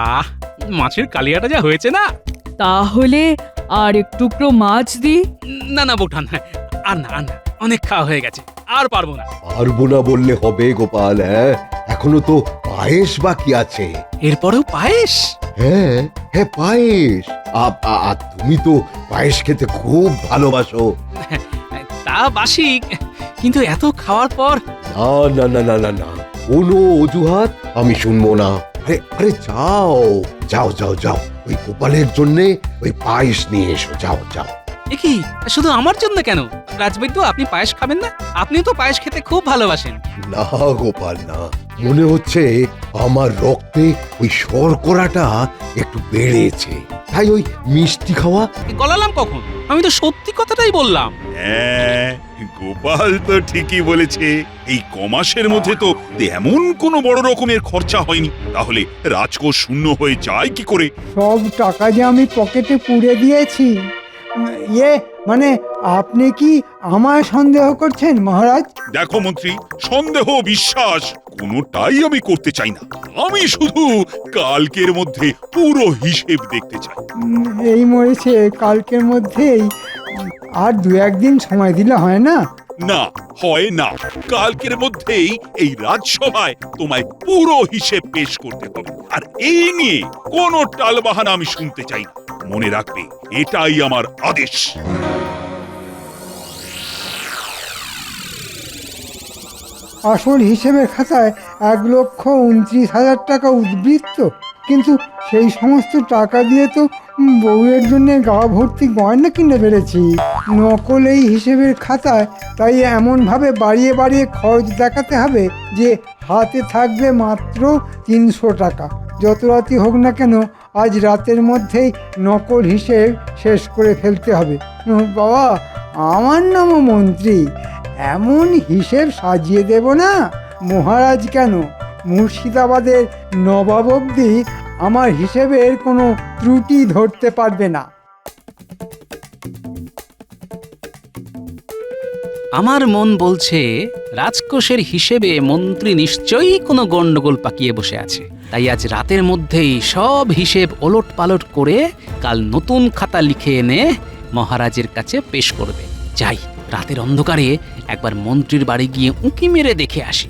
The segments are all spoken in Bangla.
আহ, মাছের কালিয়াটা যা হয়েছে না। তাহলে আর এক টুকরো মাছ দি। না না বৌঠান, আর না, অনেক খাওয়া হয়ে গেছে, আর পারবো না। পারবো না বললে হবে গোপাল? হ্যাঁ, এখনো তো পায়েস বাকি আছে। এরপরেও পায়েস? হ্যাঁ হ্যাঁ, পায়েস। তুমি তো পায়েস খেতে খুব ভালোবাসো। তা বাসি, কিন্তু এত খাওয়ার পর। না না না না না না, কোনো অজুহাত আমি শুনবো না। আরে আরে, যাও যাও যাও যাও, ওই গোপালের জন্য ওই পায়েস নিয়ে এসো, যাও যাও। এ কি, শুধু আমার জন্য কেন? রাজবৈদ্য, আপনি পায়েস খাবেন না? আপনিও তো পায়েস খেতে খুব ভালোবাসেন। না গোপাল না, মনে হচ্ছে আমার রক্তে ওই শর্করাটা একটু বেড়েছে, তাই ওই মিষ্টি খাওয়া। গলালাম কখন? আমি তো সত্যি কথাটাই বললাম। হ্যাঁ, গোপাল তো ঠিকই বলেছে। এই কমাসের মধ্যে তো তেমন কোনো বড় রকমের খরচা হয়নি, তাহলে রাজকোষ শূন্য হয়ে যায় কি করে? সব টাকা যে আমি পকেটে পুরে দিয়েছি। মানে আপনি কি আমায় সন্দেহ করছেন মহারাজ? দেখো মন্ত্রী, সন্দেহ বিশ্বাস কোনোটাই আমি করতে চাই না। আমি শুধু কালকের মধ্যে পুরো হিসেব দেখতে চাই। এই মরেছে, কালকের মধ্যেই আর দু একদিন সময় দিলে হয় না? না, হয় না। কালকের মধ্যেই এই রাজসভায় তোমায় পুরো হিসেব পেশ করতে হবে, আর এই নিয়ে কোনো টালবাহানা আমি শুনতে চাই না। মনে রাখবে, এটাই আমার আদেশ। আসল হিসেবের খাতায় 1,29,000 টাকা উদ্বৃত্ত, কিন্তু সেই সমস্ত টাকা দিয়ে তো বউয়ের জন্য গা ভর্তি গয়না কিনে ফেলেছি। নকল এই হিসেবের খাতায় তাই এমনভাবে বাড়িয়ে বাড়িয়ে খরচ দেখাতে হবে যে হাতে থাকবে মাত্র 300 টাকা। যত রাতই হোক না কেন, আজ রাতের মধ্যেই নকল হিসেব শেষ করে ফেলতে হবে। বাবা, আমার নামও মন্ত্রী, এমন হিসেব সাজিয়ে দেব না, মহারাজ কেন, মুর্শিদাবাদের নবাব অবধি আমার হিসেবের কোনো ত্রুটি ধরতে পারবে না। আমার মন বলছে রাজকোষের হিসেবে মন্ত্রী নিশ্চয়ই কোনো গন্ডগোল পাকিয়ে বসে আছে। তাই আজ রাতের মধ্যেই সব হিসেব ওলট পালট করে কাল নতুন খাতা লিখে এনে মহারাজের কাছে পেশ করবে। যাই, রাতের অন্ধকারে একবার মন্ত্রীর বাড়ি গিয়ে উঁকি মেরে দেখে আসি।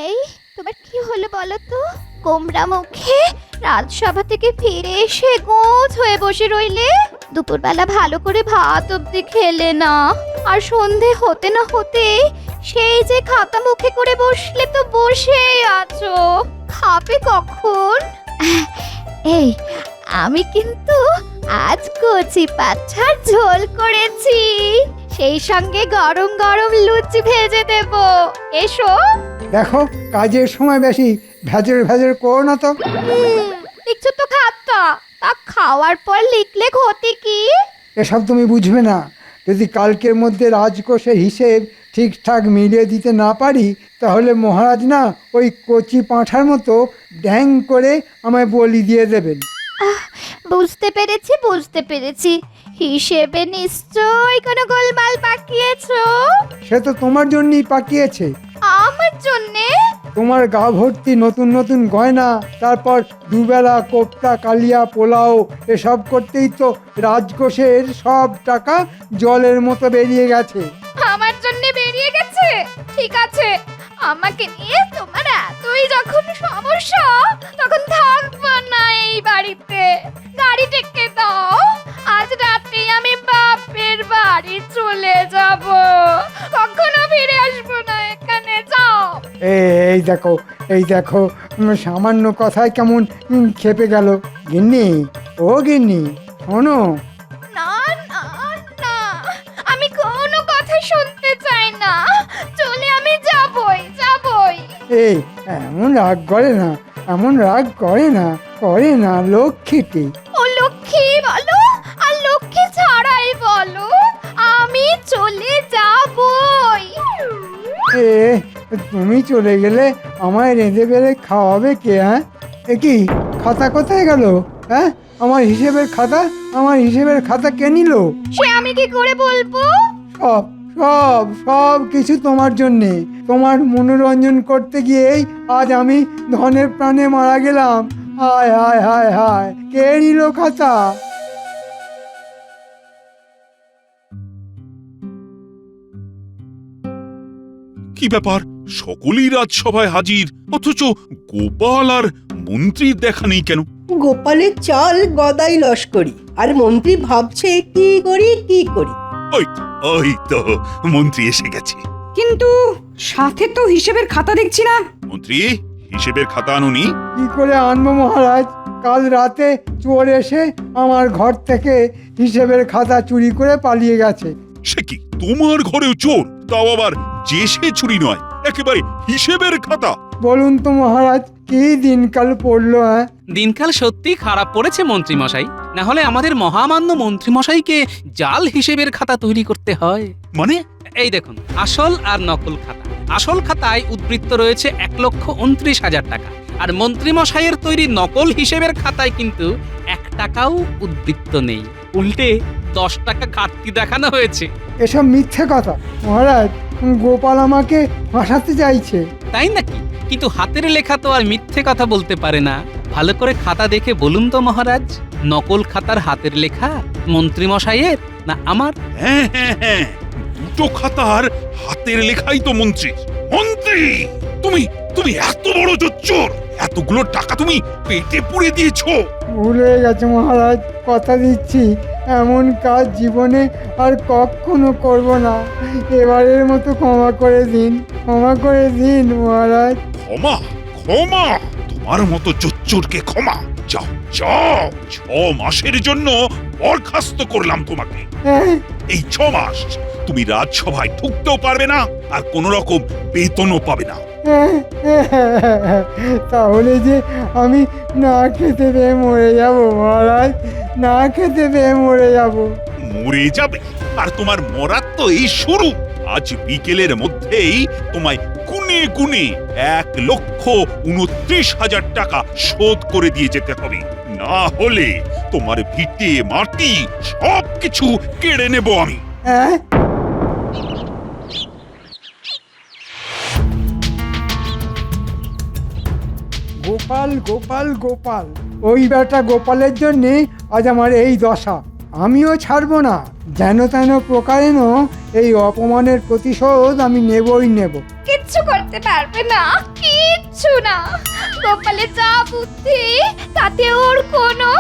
এই, তোমার কি হলো বলো তো? গোমরা মুখে রাজসভা থেকে ফিরে এসে গোছ হয়ে বসে রইলে। দুপুরবেলা ভালো করে ভাত অব্দি খেলে না, আর সন্ধে হতে না হতে সেই যে খাতা মুখে করে বসলে তো বসেই আছো। খাবে কখন? এই, আমি কিন্তু আজ কচি পাঁঠার ঝোল করেছি, সেই সঙ্গে গরম গরম লুচি ভেজে দেব। এসো। দেখো, কাজের সময় বেশি ভেজর ভেজর করো না তো। লিখছো তো খাতা, তা খাওয়ার পর লিখলে ক্ষতি কি? এসব তুমি বুঝবে না। যদি কালকের মধ্যে রাজকোষের হিসেব ঠিকঠাক মিলিয়ে দিতে না পারি, তাহলে মহারাজ না ওই কচি পাঁঠার মতো ড্যাং করে আমায় বলি দিয়ে দেবেন। বুঝতে পেরেছি, হিসেবে নিশ্চয়ই কোনো গোলমাল পাকিয়েছো। সে তো তোমার জন্যই পাকিয়েছে। আমার জন্যে? তোমার গা ভর্তি নতুন নতুন গয়না, তারপর দুবেলা কোপ্তা, কালিয়া, পোলাও, এসব করতেই তো রাজকোষের সব টাকা জলের মতো বেরিয়ে গেছে। আমার জন্যে বেরিয়ে গেছে? ঠিক আছে, আমাকে নিয়ে তোমার এতই যখন সমস্যা, তখন থাকবো না এই বাড়িতে। গাড়ি ডেকে দাও, আজ রাতে আমি বাপের বাড়ি চলে যাব, কখনো ফিরে আসবো না এখানে। যাও। এই দেখো, সামান্য কথায় কেমন খেপে গেল। গিন্নি, ও গিন্নি, শোনো। না না না, আমি কোনো কথা শুনতে চাই না, চলে আমি যাবই। এই, এমন রাগ করে না লক্ষ্মীটি। ও লক্ষ্মী বলো আর লক্ষ্মী ছাড়াই বলো, আমি চলে যাবই। তুমি চলে গেলে আমায় রেঁধে বেড়ে খাওয়াবে কে? হ্যাঁ, কি খাতা কোথায় গেল? হ্যাঁ, আমার হিসেবের খাতা কে নিল? সে আমি কি করে বলবো? সব সব সব কিছু তোমার জন্যে। তোমার মনোরঞ্জন করতে গিয়েই আজ আমি ধনের প্রাণে মারা গেলাম। হায় হায় হায় হায়, কে নিল খাতা? কি ব্যাপার, সকলেই রাজসভায় হাজির, অথচ গোপাল আর মন্ত্রীর দেখা নেই কেন? গোপালের চাল গদাই লস্করি, আর মন্ত্রী ভাবছে কি করি। ওই তো মন্ত্রী এসে গেছে। কিন্তু সাথে তো হিসেবের খাতা দেখছি না। মন্ত্রী, হিসেবের খাতা আনুনি? কি করে আনবো মহারাজ? কাল রাতে চোর এসে আমার ঘর থেকে হিসেবের খাতা চুরি করে পালিয়ে গেছে। সে কি, তোমার ঘরেও চোর? তাও আবার যে সে চুরি নয়, একেবারে হিসেবের খাতা। বলুন তো মহারাজ, কি দিনকাল পড়লো? হ্যাঁ, দিনকাল সত্যি খারাপ পড়েছে মন্ত্রী মশাই, না হলে আমাদের মহামান্য মন্ত্রী মশাইকে জাল হিসেবের খাতা তৈরি করতে হয়। মানে? এই দেখুন, আসল আর নকল খাতা। আসল খাতায় উদ্বৃত্ত রয়েছে 1,29,000 টাকা, আর মন্ত্রী মশাইয়ের তৈরি নকল হিসেবের খাতায় কিন্তু 1 টাকাও উদ্বৃত্ত নেই, উল্টে 10 টাকা ঘাটতি দেখানো হয়েছে। এসব মিথ্যে কথা মহারাজ। গোপাল আমাকে ফাঁসাতে চাইছে। তাই নাকি? কিন্তু হাতের লেখা তো আর মিথ্যে কথা বলতে পারে না। ভালো করে খাতা দেখে বলুন তো মহারাজ, নকল খাতার হাতের লেখা মন্ত্রী মশাইয়ের না আমার? হ্যাঁ হ্যাঁ হ্যাঁ, দুটো খাতার হাতের লেখাই তো মন্ত্রী। মন্ত্রী, তুমি তুমি এত বড় জোচ্চোর! এতগুলো টাকা তুমি পেটে পুড়ে দিয়েছো। ভুল হয়ে গেছে মহারাজ, কথা দিচ্ছি এমন কাজ জীবনে আর কখনো করব না। এবারের মতো ক্ষমা করে দিন মহারাজ। ক্ষমা? ক্ষমা? তোমার মতো জোচ্চোরকে ক্ষমা? যাও যাও, 6 মাসের জন্য বরখাস্ত করলাম তোমাকে। হ্যাঁ, এই 6 মাস তুমি রাজসভায় ঢুকতেও পারবে না, আর কোন রকম বেতনও পাবে না। তাহলে যে আমি না খেতে পেয়ে মরে যাব মহারাজ, না খেতে পেয়ে মরে যাব। মরে যাবে? আর তোমার মরার তো এই শুরু। আজ বিকেলের মধ্যেই তোমায় গুনে গুনে 1,29,000 টাকা শোধ করে দিয়ে যেতে হবে, না হলে তোমার ভিটে মাটি সবকিছু কেড়ে নেব আমি। হ্যাঁ, গোপাল গোপাল গোপাল, ওই বেটা গোপালের জন্যে আজ আমার এই দশা। আমিও ছাড়বো না, যেন তেন প্রকারেণ এই অপমানের প্রতিশোধ আমি নেবই নেব। কিচ্ছু করতে পারবে না, কিচ্ছু না। গোপালের যা বুদ্ধি, তাতে ওর কোনো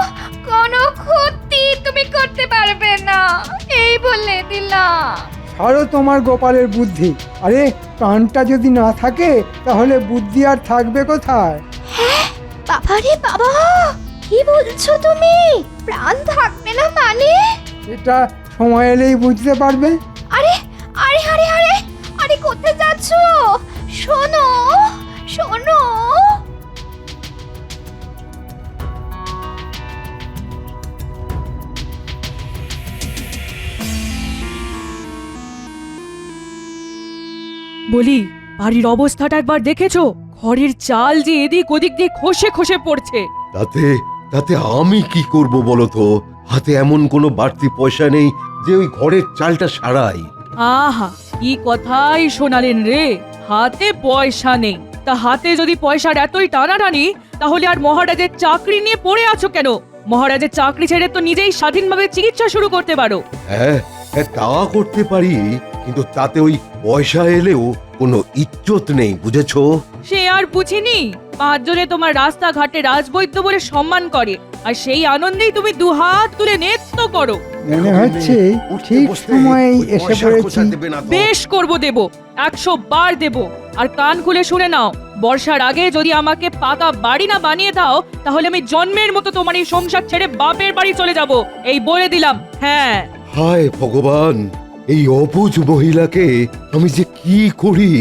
ক্ষতি তুমি করতে পারবে না, এই বলে দিলাম। ছাড়ো তোমার গোপালের বুদ্ধি। আরে, প্রাণটা যদি না থাকে তাহলে বুদ্ধি আর থাকবে কোথায়? বাবা রে বাবা, কি বলছো তুমি? প্রাণ থাকবে না মানে? এটা সময় এলেই বুঝতে পারবে। আরে আরে আরে আরে আরে, কোথায় যাচ্ছো? শোনো শোনো। বলি, বাড়ির অবস্থাটা একবার দেখেছো? ঘরের চাল যে এদিক ওদিক দিয়ে খসে খসে পড়ছে। তাতে তাতে আমি কি করব বলো তো? হাতে এমন কোনো বাড়তি পয়সা নেই যে ওই ঘরের চালটা সারাই। আহা, কি কথাই শোনালেন রে! হাতে পয়সা নেই, তা হাতে যদি পয়সার এতই টানাটানি, তাহলে আর মহারাজের চাকরি নিয়ে পড়ে আছো কেন? মহারাজের চাকরি ছেড়ে তো নিজেই স্বাধীনভাবে চিকিৎসা শুরু করতে পারো। হ্যাঁ হ্যাঁ, তা করতে পারি, কিন্তু তাতে ওই পয়সা এলেও কোনো ইজ্জত নেই, বুঝেছো? সে আর বুঝিনি। 5 জনে তোমার রাস্তাঘাটে রাজবৈদ্য বলে সম্মান করে, আর সেই আনন্দেই তুমি দুহাত তুলে নৃত্য করো। মনে হচ্ছে ঠিক সময়ে এসে পড়েছি। বেশ করব, দেব, 100 বার দেব। আর কান খুলে শুনে নাও, বর্ষার আগে যদি আমাকে পাকা বাড়ি না বানিয়ে দাও, তাহলে আমি জন্মের মতো তোমার এই সংসার ছেড়ে বাপের বাড়ি চলে যাব, এই বলে দিলাম। হ্যাঁ, হায় ভগবান, এই অবুঝ মহিলাকে আমি যে কি করি।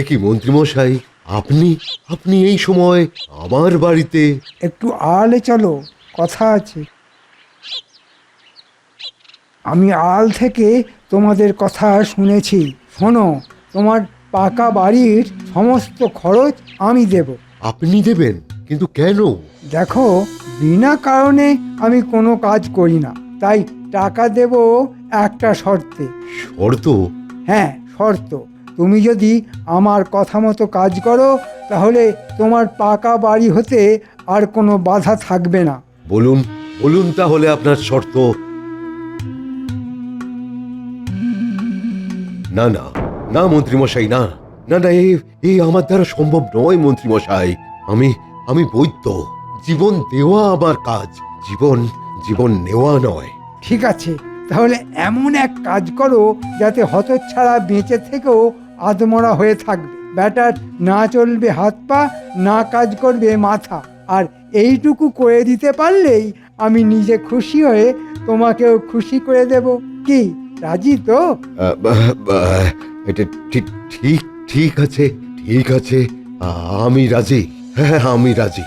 একই মন্ত্রীমশাই, আপনি আপনি এই সময় আমার বাড়িতে? একটু আড়ালে চলো, কথা আছে। আমি আড়াল থেকে তোমাদের কথা শুনেছি। শোনো, তোমার পাকা বাড়ির সমস্ত খরচ আমি দেব। আপনি দেবেন? কিন্তু কেন? দেখো, বিনা কারণে আমি কোনো কাজ করি না, তাই টাকা দেব একটা শর্তে। শর্ত? হ্যাঁ, শর্ত। তুমি যদি আমার কথা মতো কাজ করো তাহলে তোমার পাকা বাড়ি হতে আর কোনো বাধা থাকবে না। বলুন বলুন তাহলে আপনার শর্ত। না না না মন্ত্রীমশাই, না না না, এই আমার দ্বারা সম্ভব নয় মন্ত্রীমশাই। আমি বৈদ্য, জীবন দেওয়া আমার কাজ, জীবন নেওয়া নয়। ঠিক আছে, তাহলে এমন এক কাজ করো যাতে হতচ্ছাড়া বেঁচে থেকেও আদমরা হয়ে থাকবে। ব্যাটার না চলবে হাত পা, না কাজ করবে মাথা, আর এইটুকু করে দিতে পারলেই আমি নিজে খুশি হয়ে তোমাকেও খুশি করে দেব। কি, রাজি তো? এটা ঠিক ঠিক ঠিক আছে, ঠিক আছে, আমি রাজি। হ্যাঁ, আমি রাজি।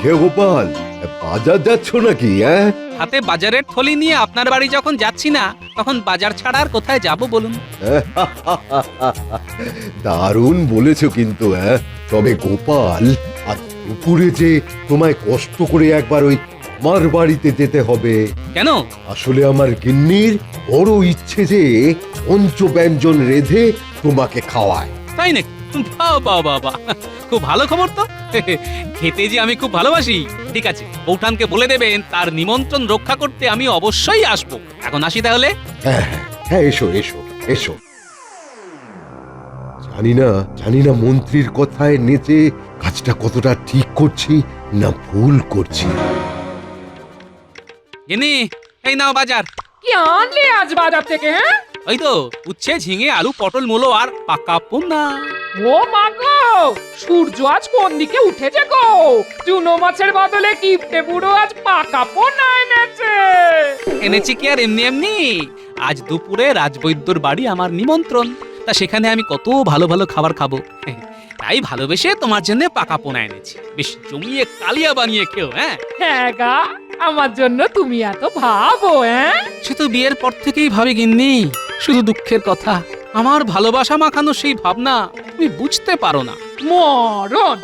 হে গোপাল, বাজার যাচ্ছ নাকি? হ্যাঁ, হাতে বাজারের থলি নিয়ে আপনার বাড়ি যখন যাচ্ছি না, তখন বাজার ছাড়া আর কোথায় যাব বলুন? দারুণ বলেছো কিন্তু। হ্যাঁ, তবে গোপাল, আজ দুপুরে যে তোমায় কষ্ট করে একবার ওই আমার বাড়িতে যেতে হবে। কেন? আসলে আমার গিন্নির বড় ইচ্ছে যে পঞ্চব্যঞ্জন রেঁধে তোমাকে খাওয়ায়। তাই নাকি? বাবা বাবা, খুব ভালো খবর তো। খেতে যে আমি খুব ভালোবাসি। ঠিক আছে, বৌঠানকে বলে দেবেন তার নিমন্ত্রণ রক্ষা করতে আমি অবশ্যই আসবো। এখন আসি তাহলে। হ্যাঁ হ্যাঁ হ্যাঁ, এসো এসো এসো। জানি না মন্ত্রীর কথায় নেচে কাজটা কতটা ঠিক করছি না ভুল করছি। গিনি, এই নাও বাজার। কি আনলে আজ বাজার থেকে? হ্যাঁ, ওই তো উচ্ছে, ঝিঙে, আলু, পটল, মূলো আর পাকা পোনা। ও মা গো, সূর্য আজ কোন দিকে উঠেছে গো? চুনো মাছের বদলে কিপটে বুড়ো আজ পাকা পোনা এনেছে। এনেছি কি আর এমনি এমনি? আজ দুপুরে রাজবৈদ্যর বাড়ি আমার নিমন্ত্রণ, তা সেখানে আমি কত ভালো ভালো খাবার খাবো। তাই ভালোবেসে তোমার জন্য পাকা পোনা এনেছি। বেশ জমিয়ে কালিয়া বানিয়ে খেও। হ্যাঁ হ্যাঁ গা, আমার জন্য তুমি এত ভাবো? হ্যাঁ, সে তো বিয়ের পর থেকেই ভাবি গিন্নি। শুধু দুঃখের কথা, আমার ভালোবাসা মাখানো সেই ভাবনা তুমি বুঝতে পারো না। মরণ।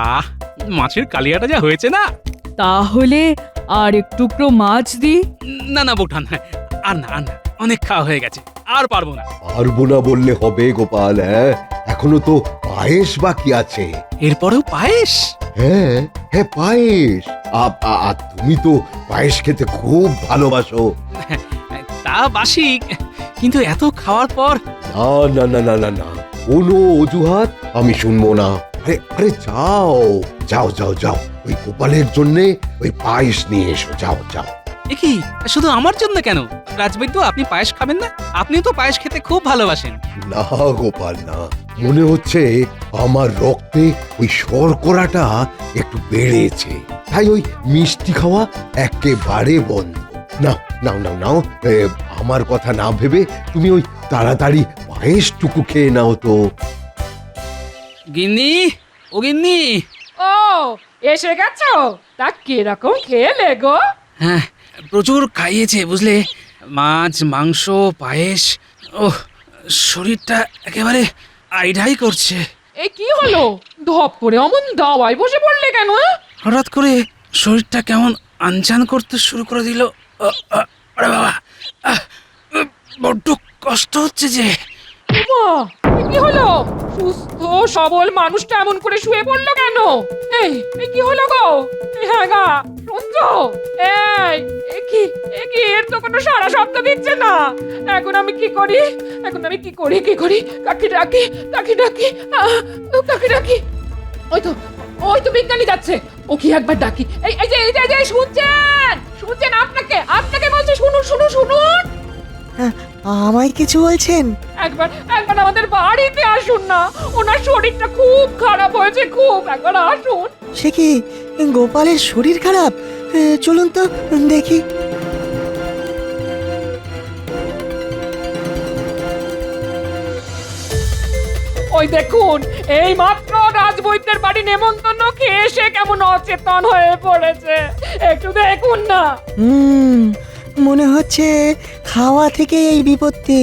আহ, মাছের কালিয়াটা যা হয়েছে না। তাহলে আর এক টুকরো মাছ দি? না না বৌঠান, আর না আর না, অনেক খাওয়া হয়ে গেছে, আর পারবো না। পারবো না বললে হবে গোপাল? হ্যাঁ, এখনো তো পায়েস বাকি আছে। এরপরেও পায়েস? হ্যাঁ হ্যাঁ, পায়েস। তুমি তো পায়েস খেতে খুব ভালোবাসো। তা বাসি, কিন্তু এত খাওয়ার পর। না না না না না না, কোনো অজুহাত আমি শুনবো না। আরে আরে, যাও যাও যাও যাও, ওই গোপালের জন্য ওই পায়েস নিয়ে এসো। যাও যাও। এ কি, শুধু আমার জন্য কেন? রাজবৈদ্য, আপনি পায়েস খাবেন না? আপনি তো পায়েস খেতে খুব ভালোবাসেন। না গোপাল, না, মনে হচ্ছে আমার রক্তে ওই শর্করাটা একটু বেড়েছে, তাই ওই মিষ্টি খাওয়া একেবারে বন্ধ। নাও নাও নাও নাও, আমার কথা না ভেবে তুমি ওই তাড়াতাড়ি পায়েসটুকু খেয়ে নাও তো। গিন্নি, ও গিন্নি। ও, এসে গেছো? তা কিরকম খেলে গো? হ্যাঁ, প্রচুর খাইয়েছে বুঝলে, মাছ, মাংস, পায়েস। ওহ, শরীরটা একেবারে আইঢাই করছে। এই কি হলো? ধপ করে অমন দাওয়ায় বসে পড়লে কেন? হঠাৎ করে শরীরটা কেমন আনচান করতে শুরু করে দিল। আরে বাবা, বড্ড কষ্ট হচ্ছে যে। মা, কি হলো? সুস্থ সবল মানুষটা এমন করে শুয়ে পড়লো কেন? এই কি হলো গো? হ্যাঁ গা, শুনছো? এই কি এর তো কোনো সারা শব্দ দিচ্ছে না। এখন আমি কি করি? কি করি? কাকে ডাকি? কাকে ডাকি? ওই তো বিজ্ঞানী যাচ্ছে। ও কি একবার ডাকি? এই যে শুনছেন? আপনাকে বলছি, শুনুন। আমায় কিছু বলছেন? একবার একবার আমাদের বাড়িতে আসুন না, ওনার শরীরটা খুব খারাপ হয়েছে, খুব, একবার আসুন। সে কি, গোপালের শরীর খারাপ? চলুন তো দেখি। ওই দেখুন, এই মাত্র রাজবৈদ্যের বাড়ি নেমন্তন্ন খেয়ে এসে কেমন অচেতন হয়ে পড়েছে, একটু দেখুন না। মনে হচ্ছে খাওয়া থেকে এই বিপত্তি।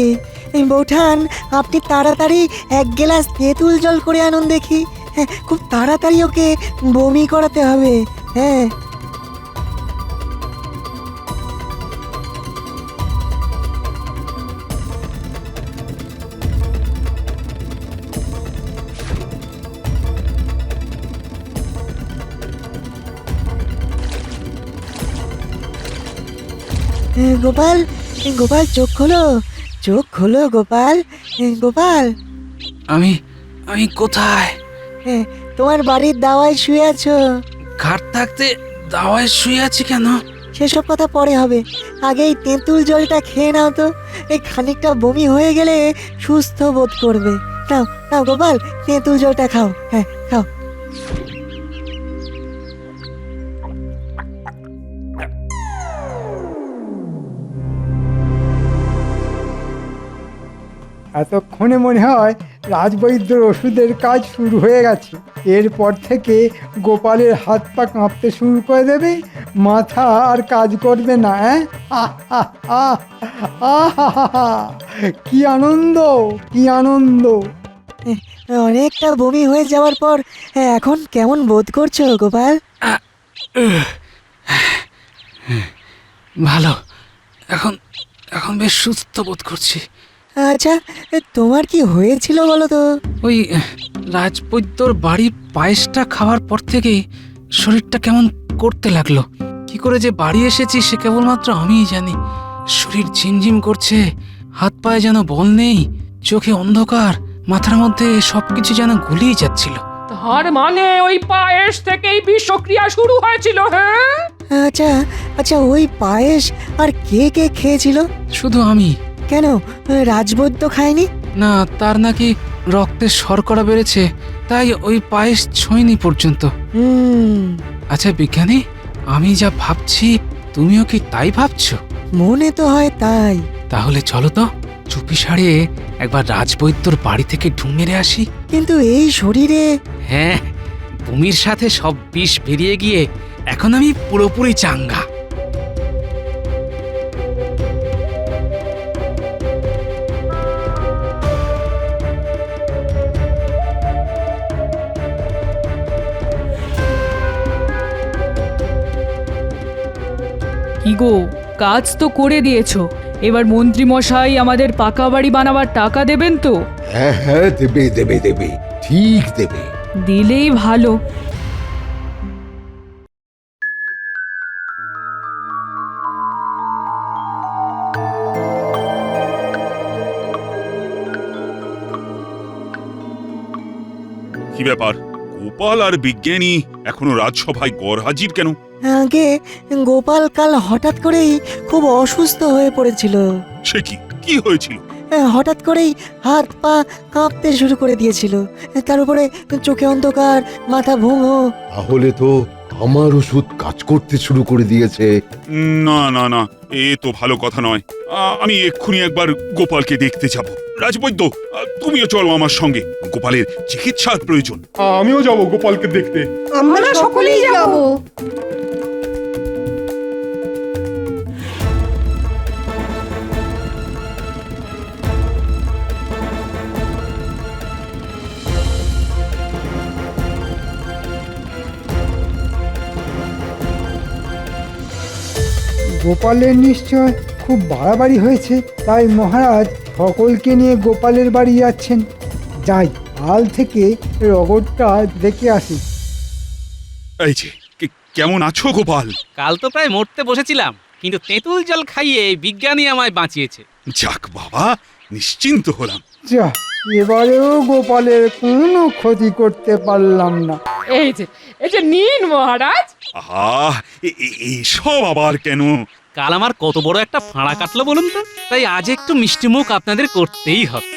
বৌঠান, আপনি তাড়াতাড়ি এক গ্লাস তেঁতুল জল করে আনুন দেখি। হ্যাঁ, খুব তাড়াতাড়ি ওকে বমি করাতে হবে। হ্যাঁ। গোপাল, গোপাল চোখ খোলো, চোখ খোলো গোপাল। গোপাল, আমি আমি কোথায়? তোমার বাড়ির দাওয়ায় শুয়ে আছো। ঘাট থাকতে দাওয়ায় শুয়ে আছি কেন? সেসব কথা পরে হবে, আগে এই তেঁতুল জলটা খেয়ে নাও তো। এই খানিকটা বমি হয়ে গেলে সুস্থ বোধ করবে। নাও নাও গোপাল, তেঁতুল জলটা খাও। হ্যাঁ, খাও। এতক্ষণে মনে হয় রাজবৈদ্যর ওষুধের কাজ শুরু হয়ে গেছে। এরপর থেকে গোপালের হাত পা কাঁপতে শুরু করে দেবে, মাথা আর কাজ করবে না। কি আনন্দ, কি আনন্দ! অনেকটা বমি হয়ে যাওয়ার পর এখন কেমন বোধ করছো গোপাল? ভালো, এখন এখন বেশ সুস্থ বোধ করছি। আচ্ছা, তোমার কি হয়েছিল বলো তো? ওই রাজবৈদ্যর বাড়ির পায়েসটা খাওয়ার পর থেকেই শরীরটা কেমন করতে লাগলো। কি করে যে বাড়ি এসেছি সে কেবলমাত্র আমিই জানি। শরীর ঝিমঝিম করছে, হাত পায়ে যেন বল নেই, চোখে অন্ধকার, মাথার মধ্যে সবকিছু যেন গুলিয়ে যাচ্ছিল। তার মানে ওই পায়েস থেকেই বিষক্রিয়া শুরু হয়েছিল? হ্যাঁ, আচ্ছা আচ্ছা, ওই পায়েস আর কে কে খেয়েছিল? শুধু আমি। কেন, রাজবৈদ্য খায়নি? না, তার নাকি রক্তে শর্করা বেড়েছে, তাই ওই পায়েস ছোঁয়নি পর্যন্ত। আচ্ছা বিজ্ঞানী, আমি যা ভাবছি তুমিও কি তাই ভাবছো? মনে তো হয় তাই। তাহলে চলো তো চুপি সারে একবার রাজবৈদ্যর বাড়ি থেকে ঢুঁ মেরে আসি। কিন্তু এই শরীরে? হ্যাঁ, বমির সাথে সব বিষ বেরিয়ে গিয়ে এখন আমি পুরোপুরি চাঙ্গা। কি গো, কাজ তো করে দিয়েছো, এবার মন্ত্রী মশাই আমাদের পাকা বাড়ি বানাবার টাকা দেবেন তো? হ্যাঁ হ্যাঁ, দেবে দেবে দেবে, ঠিক দেবে। দিলেই ভালো। কি ব্যাপার, গোপাল আর বিজ্ঞানী এখনো রাজসভায় গরহাজির কেন? আগে গোপাল কাল হঠাৎ করেই খুব অসুস্থ হয়ে পড়েছিল। সে কি, কি হয়েছিল? হঠাৎ করেই হাত পা কাঁপতে শুরু করে দিয়েছিল, তার উপরে চোখে অন্ধকার, মাথা ভুঙো। তাহলে তো আমার ওষুধ কাজ করতে শুরু করে দিয়েছে। না না না, এ তো ভালো কথা নয়। আমি এক্ষুনি একবার গোপালকে দেখতে যাব। রাজবৈদ্য, তুমিও চলো আমার সঙ্গে, গোপালের চিকিৎসার প্রয়োজন। আমিও যাব গোপালকে দেখতে। আমরা সকলেই যাব। গোপালের নিশ্চয় খুব বাড়াবাড়ি হয়েছে, তাই মহারাজ সকলকে নিয়ে গোপালের বাড়ি যাচ্ছেন। যাই, কাল থেকে রগরটা দেখে আসি। এই যে, কেমন আছো গোপাল? কাল তো প্রায় মরতে বসেছিলাম, কিন্তু তেঁতুল জল খাইয়ে বিজ্ঞানী আমায় বাঁচিয়েছে। যাক বাবা, নিশ্চিন্ত হলাম। যা, এবারেও গোপালের কোনো ক্ষতি করতে পারলাম না। এই যে নিন মহারাজ, আহা এইসব আবার কেন? কাল আমার কত বড় একটা ফাঁড়া কাটলো বলুন তো, তাই আজ একটু মিষ্টিমুখ আপনাদের করতেই হবে।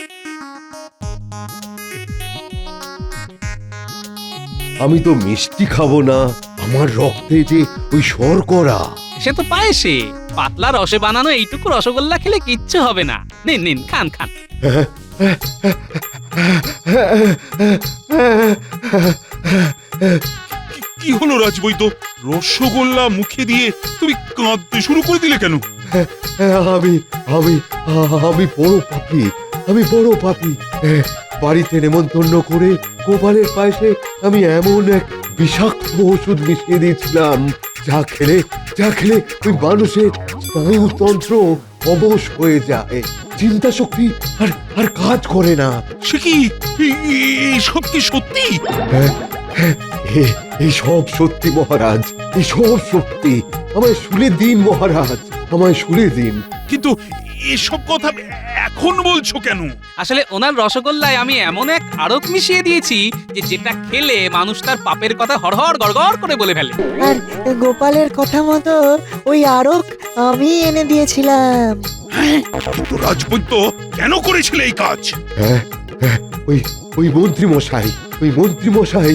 আমি তো মিষ্টি খাবো না, আমার রক্তে যে ওই শর্করা। সে তো পায়েসে পাতলা রসে বানানো এইটুকু রসগোল্লা খেলে কিচ্ছু হবে না। নিন নিন, খান খান। কি হলো রাজবৈদ্য? রসগোল্লা মুখে দিয়ে তুমি কাঁদতে শুরু করে দিলে কেন? আমি আমি আমি বড় পাপী, আমি বড় পাপী। বাড়িতে নেমন্তন্ন করে গোপালের পায়েসে আমি এমন এক বিষাক্ত ওষুধ মিশিয়ে দিয়েছিলাম, যা খেলে ওই মানুষের স্নায়ুতন্ত্র অবশ হয়ে যায়, চিন্তা শক্তি আর আর কাজ করে না। সে কি সব কি সত্যি? এই সব সত্যি মহারাজ, এই সব সত্যি। আমায় শুলে দিন মহারাজ, আমায় শুলে দিন। কিন্তু এসব কথা এখন বলছো কেন? আসলে ওনার রসগোল্লায় আমি এমন এক আড়ক মিশিয়ে দিয়েছি যে যেটা খেলে মানুষ তার পাপের কথা হড়হড় গড়গড় করে বলে ফেলে। আর গোপালের কথা মতো ওই আরক আমি এনে দিয়েছিলাম। কিন্তু রাজবৈদ্য কেন করেছিলে এই কাজ? ওই মন্ত্রী মশাই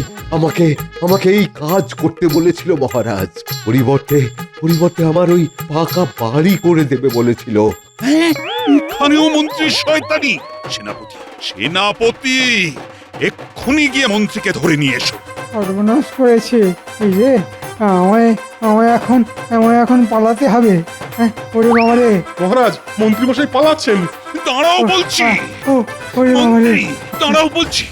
আমাকে এই কাজ করতে বলেছিল মহারাজ। পরিবর্তে আমার ওই পাকা বাড়ি করে দেবে বলেছিল। এখানেও মন্ত্রীর শয়তানি! সেনাপতি এক্ষুনি গিয়ে মন্ত্রীকে ধরে নিয়ে এসো। সর্বনাশ করেছে। এই রে, আমায় এখন পালাতে হবে। ওরে বাবা রে! মহারাজ, মন্ত্রীমশাই পালাচ্ছেন। দাঁড়াও বলছি! ওরে বাবা রে! মন্ত্রী দাঁড়াও বলছি!